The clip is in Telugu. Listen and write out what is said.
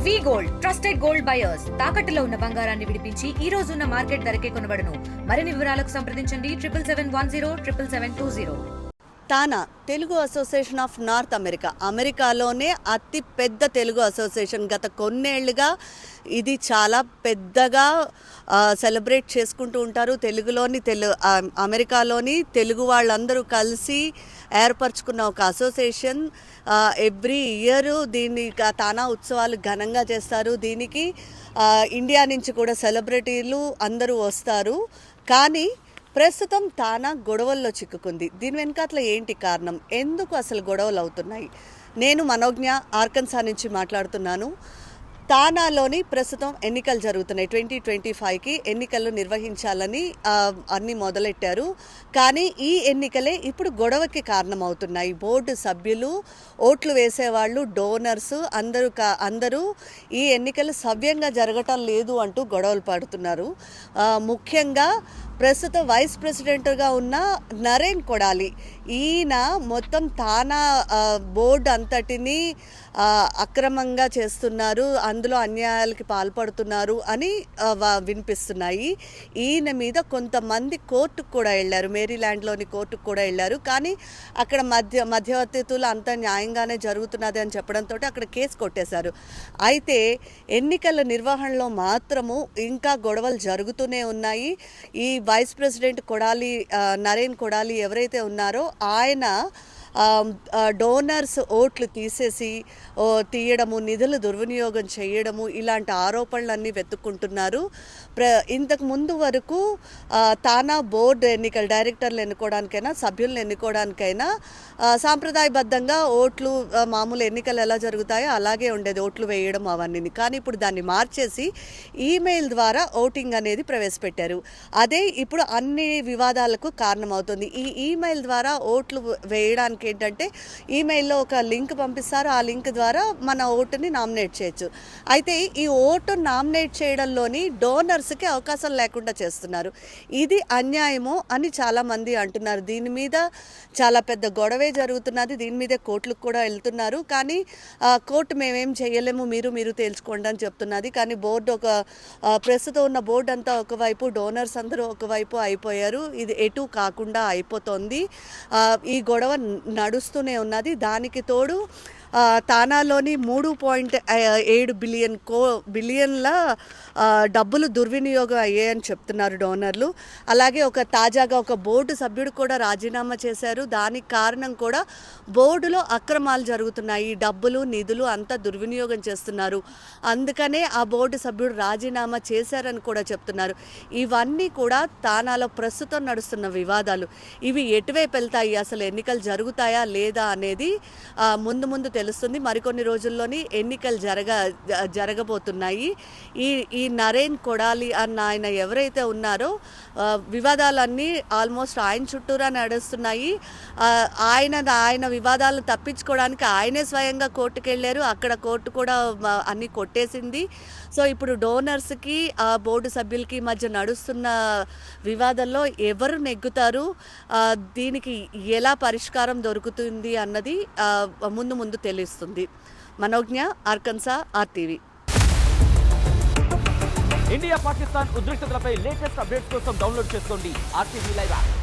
వి గోల్డ్ ట్రస్టెడ్ గోల్డ్ బయర్స్ తాకట్టులో ఉన్న బంగారాన్ని విడిపించి ఈ రోజు ఉన్న మార్కెట్ ధరకే కొనబడును. మరిన్ని వివరాలకు సంప్రదించండి 7771077720. తానా తెలుగు అసోసియేషన్ ఆఫ్ నార్త్ అమెరికాలోనే అతి పెద్ద తెలుగు అసోసియేషన్. గత కొన్నేళ్లుగా ఇది చాలా పెద్దగా సెలబ్రేట్ చేసుకుంటూ ఉంటారు. అమెరికాలోని తెలుగు వాళ్ళందరూ కలిసి ఏర్పరచుకున్న ఒక అసోసియేషన్. ఎవ్రీ ఇయర్ దీన్ని తానా ఉత్సవాలు ఘనంగా చేస్తారు. దీనికి ఇండియా నుంచి కూడా సెలబ్రిటీలు అందరూ వస్తారు. కానీ ప్రస్తుతం తానా గొడవల్లో చిక్కుకుంది. దీని వెనకాతల ఏంటి కారణం? ఎందుకు అసలు గొడవలు అవుతున్నాయి? నేను మనోజ్ఞ ఆర్కన్సా నుంచి మాట్లాడుతున్నాను. తానాలోని ప్రస్తుతం ఎన్నికలు జరుగుతున్నాయి. 2025కి ఎన్నికలు నిర్వహించాలని అన్నీ మొదలెట్టారు. కానీ ఈ ఎన్నికలే ఇప్పుడు గొడవకి కారణమవుతున్నాయి. బోర్డు సభ్యులు, ఓట్లు వేసేవాళ్ళు, డోనర్స్ అందరూ ఈ ఎన్నికలు సవ్యంగా జరగటం లేదు అంటూ గొడవలు పడుతున్నారు. ముఖ్యంగా ప్రస్తుతం వైస్ ప్రెసిడెంట్గా ఉన్న నరేన్ కొడాలి, ఈయన మొత్తం తానా బోర్డు అంతటిని అక్రమంగా చేస్తున్నారు, అందులో అన్యాయాలకి పాల్పడుతున్నారు అని వినిపిస్తున్నాయి. ఈయన మీద కొంతమంది కోర్టుకు కూడా వెళ్ళారు, మేరీల్యాండ్లోని కోర్టుకు కూడా వెళ్ళారు. కానీ అక్కడ మధ్యవర్తిత్తులు అంతా న్యాయంగానే జరుగుతున్నది అని చెప్పడంతో అక్కడ కేసు కొట్టేశారు. అయితే ఎన్నికల నిర్వహణలో మాత్రము ఇంకా గొడవలు జరుగుతూనే ఉన్నాయి. ఈ వైస్ ప్రెసిడెంట్ నరేన్ కొడాలి ఎవరైతే ఉన్నారో ఆయన డోనర్స్ ఓట్లు తీయడము, నిధులు దుర్వినియోగం చేయడము, ఇలాంటి ఆరోపణలన్నీ వెతుక్కుంటున్నారు. ఇంతకు ముందు వరకు తానా బోర్డు ఎన్నికలు, డైరెక్టర్లు ఎన్నుకోవడానికైనా సభ్యులను ఎన్నుకోవడానికైనా సాంప్రదాయబద్ధంగా ఓట్లు మామూలు ఎన్నికలు ఎలా జరుగుతాయో అలాగే ఉండేది, ఓట్లు వేయడం అవన్నీ. కానీ ఇప్పుడు దాన్ని మార్చేసి ఈమెయిల్ ద్వారా ఓటింగ్ అనేది ప్రవేశపెట్టారు. అదే ఇప్పుడు అన్ని వివాదాలకు కారణమవుతుంది. ఈ ఈమెయిల్ ద్వారా ఓట్లు వేయడానికి ఏంటంటే ఈమెయిల్లో ఒక లింక్ పంపిస్తారు. ఆ లింక్ ద్వారా మన ఓటుని నామినేట్ చేయొచ్చు. అయితే ఈ ఓటు నామినేట్ చేయడంలోని డోనర్స్కి అవకాశం లేకుండా చేస్తున్నారు. ఇది అన్యాయమో అని చాలామంది అంటున్నారు. దీని మీద చాలా పెద్ద గొడవే జరుగుతున్నది. దీని మీదే కోర్టులకు కూడా వెళ్తున్నారు. కానీ కోర్టు మేమేం చేయలేము, మీరు తేల్చుకోండి అని చెప్తున్నది. కానీ బోర్డు ప్రస్తుతం ఉన్న బోర్డు అంతా ఒకవైపు, డోనర్స్ అందరూ ఒకవైపు అయిపోయారు. ఇది ఎటు కాకుండా అయిపోతుంది. ఈ గొడవ నడుస్తూనే ఉన్నది. దానికి తోడు తానాలోని 3.7 బిలియన్ల డబ్బులు దుర్వినియోగం అయ్యాయని చెప్తున్నారు డోనర్లు. అలాగే తాజాగా ఒక బోర్డు సభ్యుడు కూడా రాజీనామా చేశారు. దానికి కారణం కూడా బోర్డులో అక్రమాలు జరుగుతున్నాయి, డబ్బులు నిధులు అంతా దుర్వినియోగం చేస్తున్నారు, అందుకనే ఆ బోర్డు సభ్యుడు రాజీనామా చేశారని కూడా చెప్తున్నారు. ఇవన్నీ కూడా తానాలో ప్రస్తుతం నడుస్తున్న వివాదాలు. ఇవి ఎటువైపు వెళ్తాయి, అసలు ఎన్నికలు జరుగుతాయా లేదా అనేది ముందు తెలుస్తుంది. మరికొన్ని రోజుల్లోని ఎన్నికలు జరగబోతున్నాయి. ఈ నరేన్ కొడాలి అన్న ఆయన ఎవరైతే ఉన్నారో వివాదాలన్నీ ఆల్మోస్ట్ ఆయన చుట్టూరా నడుస్తున్నాయి. ఆయన వివాదాలను తప్పించుకోవడానికి ఆయనే స్వయంగా కోర్టుకు వెళ్ళారు. అక్కడ కోర్టు కూడా అన్నీ కొట్టేసింది. సో ఇప్పుడు డోనర్స్కి బోర్డు సభ్యులకి మధ్య నడుస్తున్న వివాదంలో ఎవరు నెగ్గుతారు, దీనికి ఎలా పరిష్కారం దొరుకుతుంది అన్నది ముందు తెలుస్తుంది. Manogna, Arkansas, RTV. India Pakistan ఉద్రిక్తతలపై లేటెస్ట్ అప్డేట్స్ కోసం డౌన్లోడ్ చేసుకోండి RTV లైవ్ యాప్.